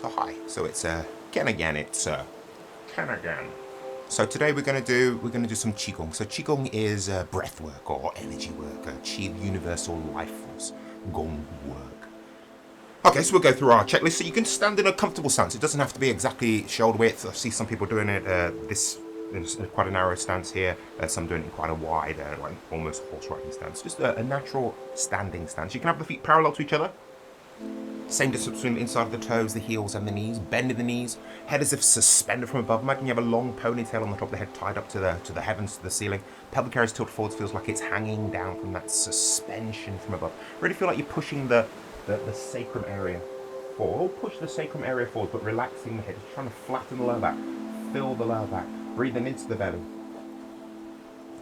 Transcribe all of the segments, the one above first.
to high. So it's again, it's can again. So today we're gonna do some Qigong. So Qigong is breath work or energy work, Qi, universal life force, Gong work. Okay, so we'll go through our checklist. So you can stand in a comfortable stance. It doesn't have to be exactly shoulder width. I see some people doing it this in quite a narrow stance here. Some doing it in quite a wide, like almost horse riding stance. Just a natural standing stance. You can have the feet parallel to each other. Same distance between the inside of the toes, the heels, and the knees. Bending the knees. Head as if suspended from above. Imagine you have a long ponytail on the top of the head, tied up to the heavens, to the ceiling. Pelvic area is tilted forwards. Feels like it's hanging down from that suspension from above. Really feel like you're pushing the sacrum area forward. Push the sacrum area forward, but relaxing the head. Just trying to flatten the lower back. Fill the lower back. Breathing into the belly.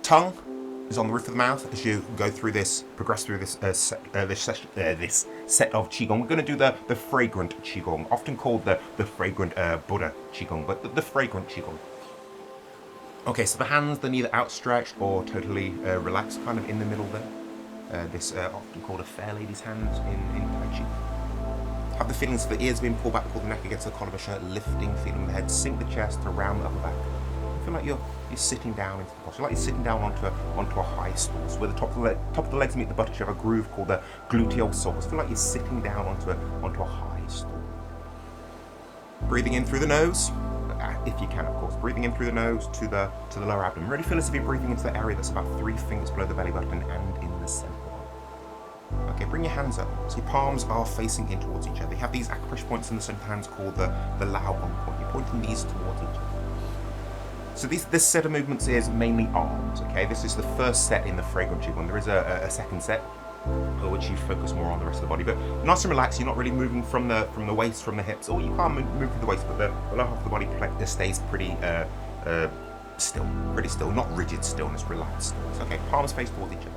Tongue is on the roof of the mouth as you go through this, progress through this set of Qigong. We're going to do the Fragrant Qigong, often called the Fragrant Buddha Qigong, but the Fragrant Qigong. Okay, so the hands, they're neither outstretched or totally relaxed, kind of in the middle there. This often called a fair lady's hands in Tai Chi. Have the feelings of the ears being pulled back, pull the neck against the collar of a shirt, lifting, feeling the head, sink the chest around the upper back. Feel like you're sitting down into the posture, like you're sitting down onto a high stool. So where the top of the legs meet the buttocks, you have a groove called the gluteal feel like you're sitting down onto a high stool. Breathing in through the nose, if you can, of course. Breathing in through the nose to the lower abdomen. Really feel as if you're breathing into the area that's about 3 fingers below the belly button and in the center. Okay, bring your hands up. So your palms are facing in towards each other. You have these acupressure points in the center hands called the Lao Bong point. You're pointing these towards each other. So this set of movements is mainly arms, okay? This is the first set in the Fragrant Qigong. There is a second set, which you focus more on the rest of the body. But nice and relaxed, you're not really moving from the waist, from the hips, or you can't move from the waist, but the lower half of the body stays pretty still, not rigid stillness, relaxed stillness. Okay, palms face towards each other.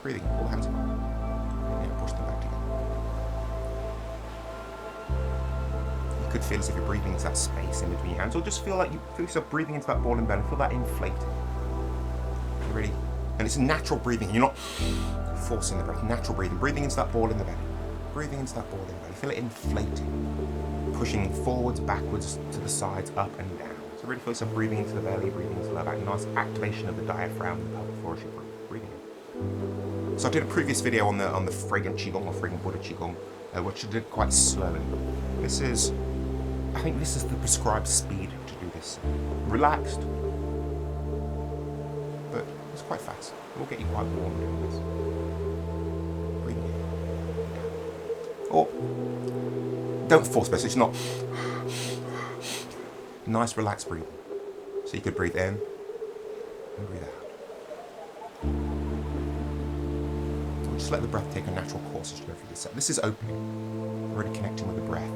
Breathing, pull the hands up. And push them back together. You could feel as if you're breathing into that space in between your hands, or just feel yourself breathing into that ball and belly. Feel that inflating. Really, and it's natural breathing. You're not forcing the breath. Natural breathing. Breathing into that ball in the belly. Breathing into that ball in the belly. Feel it inflating, pushing forwards, backwards, to the sides, up and down. So really feel yourself breathing into the belly, breathing into the lower back. Nice activation of the diaphragm, the pelvic floor as you breathe in. So I did a previous video on the Fragrant Qigong or Fragrant Buddha Qigong, which I did quite slowly. I think this is the prescribed speed to do this. Relaxed, but it's quite fast. It will get you quite warm doing this. Breathing in. Or don't force this. It's not nice, relaxed breathing. So you could breathe in and breathe out. Just let the breath take a natural course as you go through this set. This is opening, already connecting with the breath.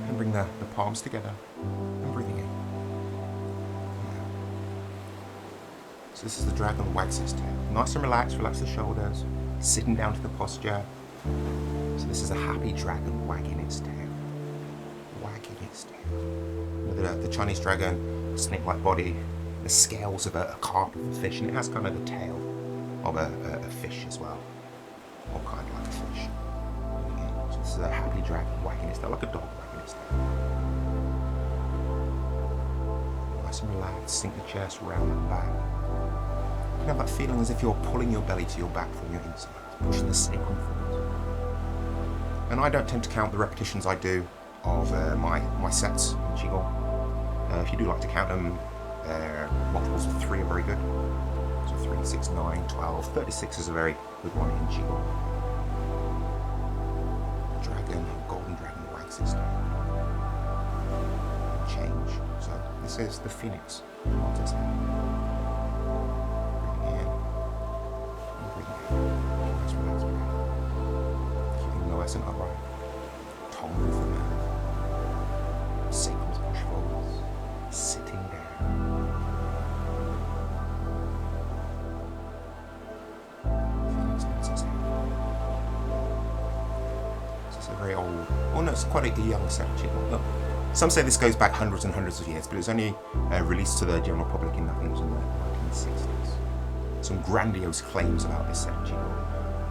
And bring the palms together and breathing in. So this is the dragon wags his tail. Nice and relaxed, relax the shoulders, sitting down to the posture. So this is a happy dragon wagging its tail. Wagging its tail. The Chinese dragon, snake-like body, the scales of a carp of a fish, and it has kind of the tail of a fish as well, or kind of like a fish. So this is a happy dragon wagging its tail, like a dog wagging its tail. Nice and relaxed, sink the chest, round the back. You can have that feeling as if you're pulling your belly to your back from your inside, pushing the sacrum forward. And I don't tend to count the repetitions I do of my sets in Qigong. If you do like to count them, multiples of 3 are very good. 3, 6, 9, 12, 36 is a very good one in Qigong. Dragon, golden dragon wags his tail. Change. So this is the phoenix. Lotus. Breathing in and breathing out. Nice relaxed breath. Keeping low as and upright. Tongue move the mouth. Sacrums push forwards. Sitting down. Very old, well no, it's quite a young set of Qigong. Look, some say this goes back hundreds and hundreds of years, but it was only released to the general public in the 1960s. Some grandiose claims about this set of Qigong.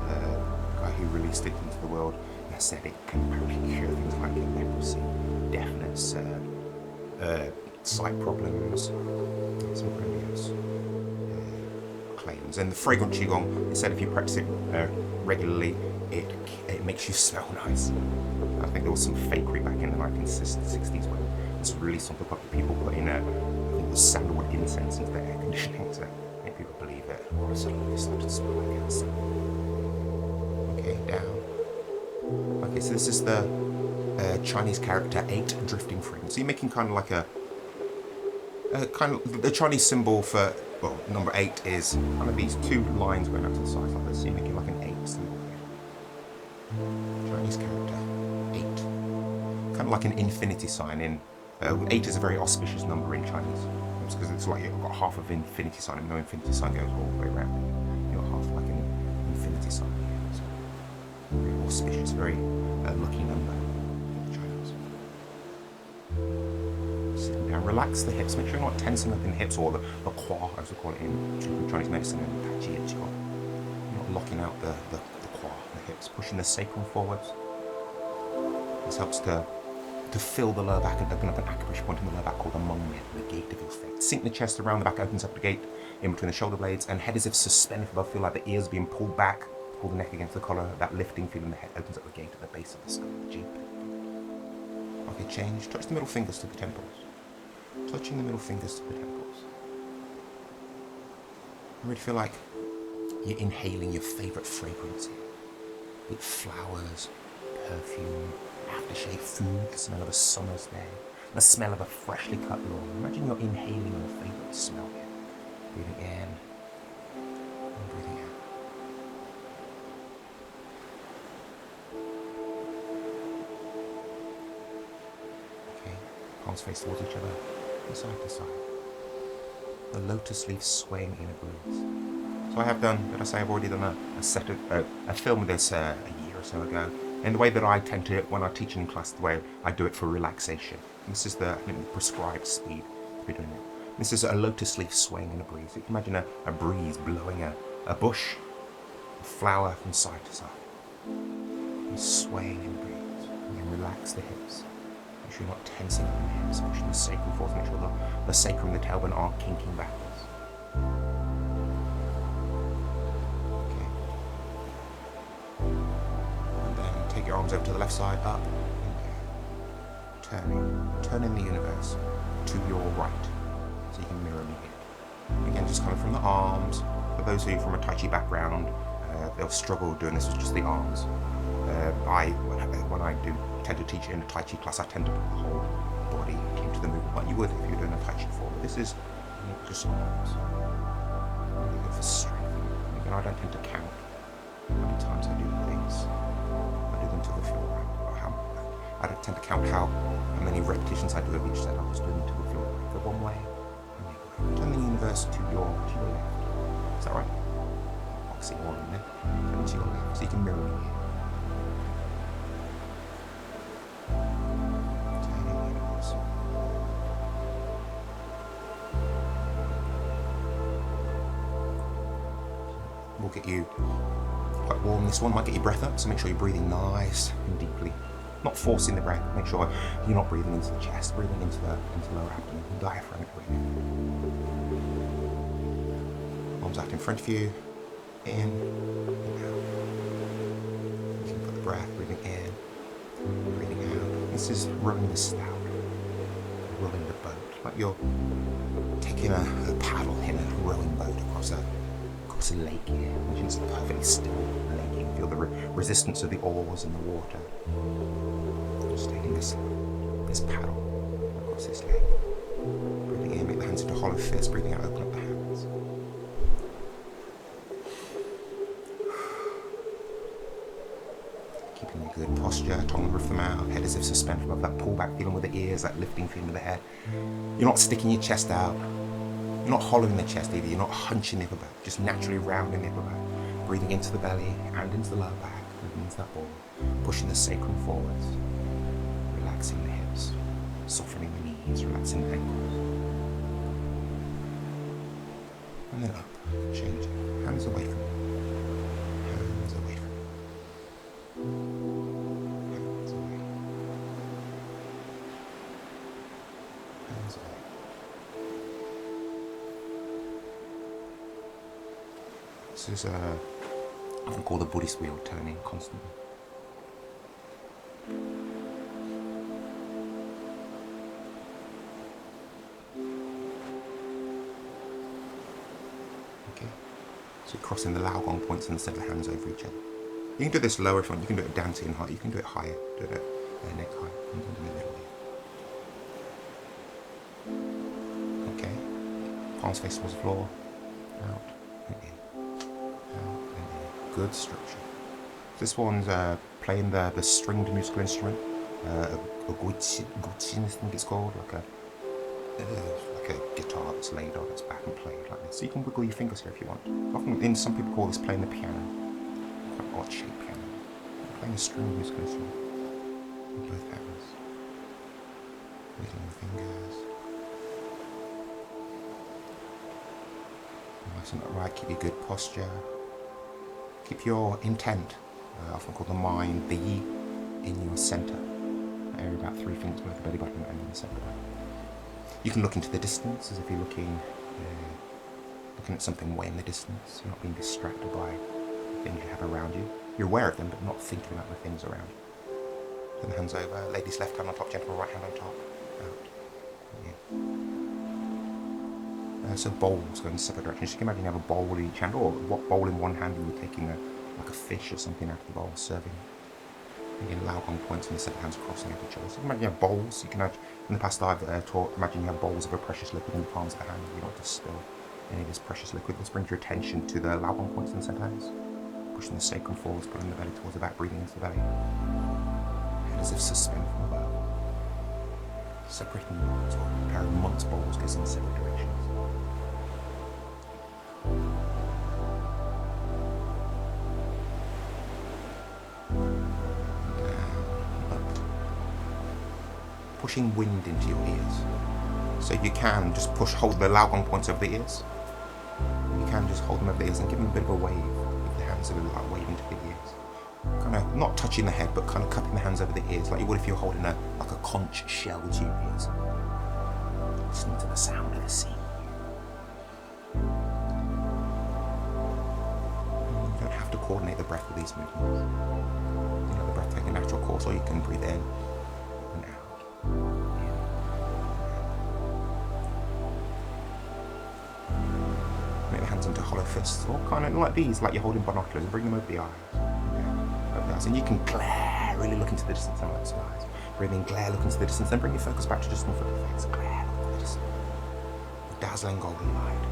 The guy who released it into the world I said, it can apparently cure things like leprosy, deafness, sight problems, some grandiose claims. And the Fragrant Qigong, it said if you practice it regularly, it makes you smell nice. I think there was some fakery back in the 1960s when this was released on the public. People put in I think it was sandalwood incense into their air conditioning to make people believe it. All of a sudden, it started to smell like it. Okay, down. Okay, so this is the Chinese character 8 drifting fragrance. So you're making kind of like a kind of the Chinese symbol for, well, number 8 is kind of these two lines going out to the sides like this. So you're making like an 8 symbol here. Chinese character 8, kind of like an infinity sign. In 8 is a very auspicious number in Chinese because it's like you've got half of infinity sign, and no infinity sign goes all the way around. You're half like an infinity sign. So very auspicious, very lucky number. And relax the hips. Make sure you're not tensing up in the hips, or the qua, as we call it in Chinese medicine and Tai Chi and Qigong. You're not locking out the qua, the hips, pushing the sacrum forwards. This helps to fill the lower back and open up an acupressure point in the lower back called the Mung Mid, the gate of your faith. Sink the chest around the back, opens up the gate in between the shoulder blades, and head as if suspended above. Feel like the ears being pulled back, pull the neck against the collar, that lifting feeling the head opens up the gate at the base of the skull, the G. Okay, change. Touch the middle fingers to the temples. Touching the middle fingers to the temples. I really feel like you're inhaling your favourite fragrance here. With flowers, perfume, aftershave, food, the smell of a summer's day, the smell of a freshly cut lawn. Imagine you're inhaling your favourite smell here. Breathing in and breathing out. Okay, palms face towards each other. Side to side. The lotus leaf swaying in a breeze. So I have done, did I say I've already done a film of this a year or so ago. And the way that I tend to, when I teach in class, the way I do it for relaxation. This is the prescribed speed to be doing it. This is a lotus leaf swaying in a breeze. You can imagine a breeze blowing a bush, a flower from side to side. And swaying in the breeze. And then relax the hips. Make sure you're not tensing up in the hips, pushing the sacrum forward, make sure the sacrum and the tailbone aren't kinking backwards. Okay. And then take your arms over to the left side, up, and turning the universe to your right, so you can mirror me here. Again, just coming from the arms. For those of you from a Tai Chi background, they'll struggle doing this with just the arms. When I do tend to teach in a Tai Chi class, I tend to put the whole body into the movement, like you would if you were doing a Tai Chi form. This is just arms. Really good for strength. Again, I don't tend to count how many times I do things. I do them till they feel right. I don't tend to count how many repetitions I do of each set. I just do them till they feel right. Go one way and the other way. Turn the universe to your left. Is that right? Oxymoron there. Turn to your left, so you can mirror me here. Will get you quite warm. This one might get your breath up, so make sure you're breathing nice and deeply. Not forcing the breath. Make sure you're not breathing into the chest, breathing into the lower abdomen, diaphragmatic breathing. Arms out in front of you, in and out. You can put the breath, breathing in, breathing out. This is rowing the stout, rowing the boat, like you're taking a paddle in a rowing boat across a lake here, which is a perfectly still lake. You can feel the resistance of the oars in the water. Just taking this paddle across this lake. Breathing in, make the hands into hollow fists. Breathing out, open up the hands. Keeping a good posture, tongue and roof of the mouth, head as if suspended above, that pullback feeling with the ears, that lifting feeling with the head. You're not sticking your chest out. You're not hollowing the chest either, you're not hunching the upper back, just naturally rounding the upper back. Breathing into the belly and into the lower back, moving into that ball. Pushing the sacrum forwards. Relaxing the hips, softening the knees, relaxing the ankles. And then up, changing. Hands away from you. Hands away from you. This is often called the Buddhist wheel, turning constantly. Okay, so you're crossing the Laogong points and set the hands over each other. You can do this lower if you want. You can do it dancing height. You can do it higher. Do it at neck height. You can do it in the middle here. Okay. Palms face towards the floor. Out and in. Out and in. Good structure. This one's playing the stringed musical instrument. A guqin, I think it's called. Like a guitar that's laid on its back and played like this. So you can wiggle your fingers here if you want. Often, some people call this playing the piano. Quite odd shaped piano. Playing a stringed musical instrument. With both hands. Wiggling the fingers. Nice and upright, keep your good posture. Keep your intent, often called the mind, the yi, in your center. Area about 3 fingers below the belly button and in the center. You can look into the distance as if you're looking at something way in the distance. You're not being distracted by the things you have around you. You're aware of them, but not thinking about the things around you. Then the hands over, ladies left hand on top, gentleman right hand on top. Out. Yeah. So bowls going in separate directions. You can imagine you have a bowl in each hand, or what bowl in one hand and you're taking like a fish or something out of the bowl, serving. Again, Laogong points and the set of hands crossing at each other. So you can imagine you have bowls. You can have, in the past I've taught, imagine you have bowls of a precious liquid in the palms of the hand. You don't distill any of this precious liquid. Let's bring your attention to the Laogong points and the set of hands. Pushing the sacrum forwards, pulling the belly towards the back, breathing into the belly. Head as if suspended from above. Separating a pair of monk's bowls goes in separate directions. Pushing wind into your ears. So you can just hold the Laogong points over the ears. You can just hold them over the ears and give them a bit of a wave. With the hands a little like waving to the ears. Kind of not touching the head, but kind of cupping the hands over the ears, like you would if you're holding a conch shell to your ears. Listening to the sound of the sea. You don't have to coordinate the breath with these movements. You let the breath take a natural course, or you can breathe in and out. Make the hands into hollow fists, or kind of like these, like you're holding binoculars, and bring them over the eyes. Yeah, over the eyes. And you can glare, really look into the distance and close your eyes. Breathe in, glare, look into the distance, then bring your focus back to just in front of the face. Glare, look into the distance. Dazzling golden light.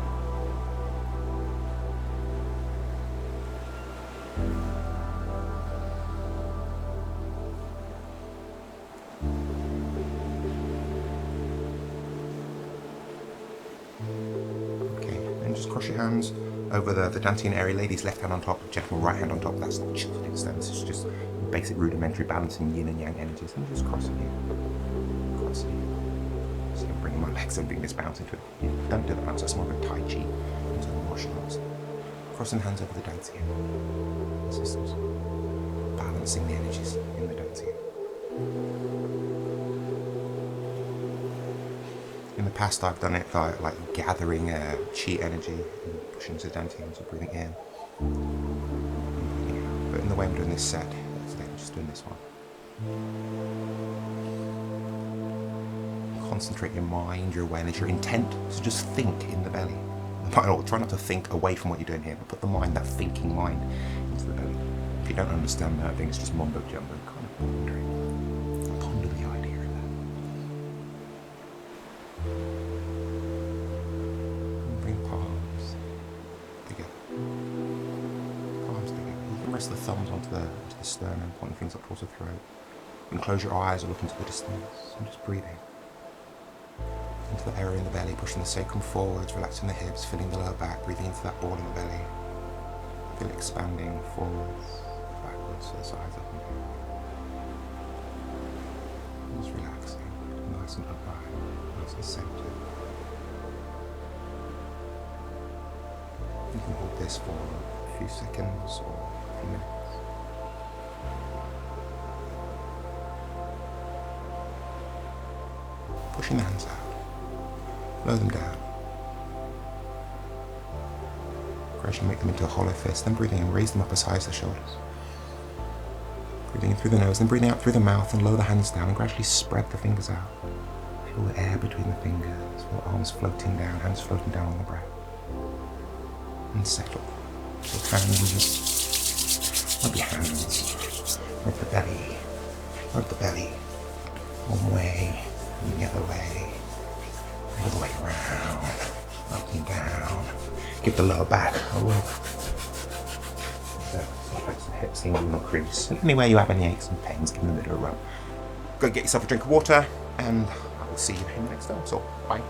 Just cross your hands over the dantian area. Ladies left hand on top, gentleman right hand on top. That's not chilling extent. This is just basic rudimentary balancing yin and yang energies. And just crossing here. Crossing here. So I'm bringing my legs and doing this bounce into it. Yeah, don't do the bounce, that's more of a Tai Chi into the martial arts. Crossing hands over the dantian systems. Balancing the energies in the dantian. In the past, I've done it like gathering chi energy and pushing to the dantian, so breathing in. But in the way I'm doing this set, today I'm just doing this one. Concentrate your mind, your awareness, your intent. So just think in the belly. Or try not to think away from what you're doing here, but put the mind, that thinking mind, into the belly. If you don't understand that, I think it's just mumbo jumbo, kind of pondering. Ponder the idea of that. Bring palms together. Palms together. You can rest the thumbs onto the sternum, pointing things up towards the throat. You can close your eyes or look into the distance and just breathe in. Into the area in the belly, pushing the sacrum forwards, relaxing the hips, filling the lower back, breathing into that ball in the belly. Feel it expanding forwards, backwards, to the sides, up and down. Just relaxing, nice and upright, nice and centered. You can hold this for a few seconds or a few minutes. Pushing the hands out. Lower them down. Gradually make them into a hollow fist. Then breathing in, raise them up as high as the shoulders. Breathing in through the nose, then breathing out through the mouth, and lower the hands down and gradually spread the fingers out. Feel the air between the fingers, feel the arms floating down, hands floating down on the breath. And settle. Your hands, rub your hands, rub the belly, rub the belly. One way, and the other way, all the way around, up and down. Give the lower back a rub. Flex the hips, the increase. And anywhere you have any aches and pains, give them a bit of a rub. Go get yourself a drink of water, and I will see you in the next episode. Bye.